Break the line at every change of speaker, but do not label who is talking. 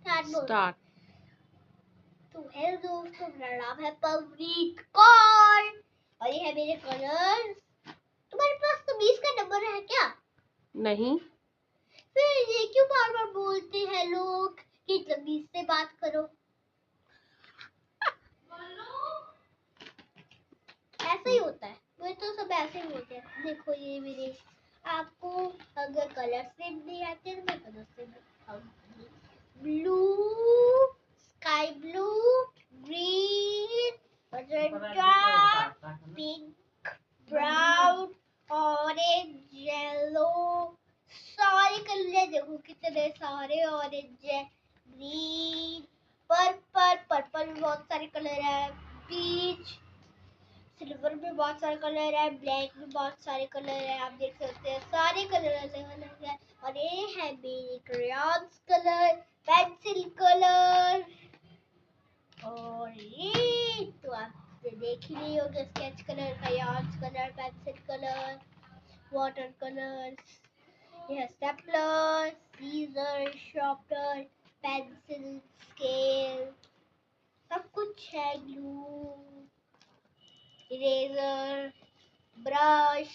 Start.
तो hello दोस्तों, मेरा नाम है पवनीत कौर और ये है मेरे कलर्स। तुम्हारे पास तो 20 का नंबर है क्या?
नहीं।
फिर ये क्यों बार बार बोलते हैं लोग कि 20 से बात करो? ऐसा ही होता है, वो तो सब ऐसे ही होते हैं। देखो ये मेरे, आपको अगर कलर से नहीं आते तो मैं कलर से दिखाऊंगी। Blue, sky blue, green, magenta, pink, brown, orange, yellow, सारे कलर देखो कितने सारे ऑरेंज है। ग्रीन, पर्पल, पर्पल में बहुत सारे कलर है। पीच, सिल्वर में बहुत सारे कलर है। ब्लैक में बहुत सारे कलर है। आप देख सकते हैं सारे कलर अलग अलग है। और ये है मेरे क्रेयॉन्स कलर, पेंसिल कलर। और ये तो आप देख ही नहीं होगा, sketch colour, crayons colour, pencil colour, water colours, यह stapler, scissor, sharpener, pencil, scale, सब कुछ है। Glue, eraser, brush,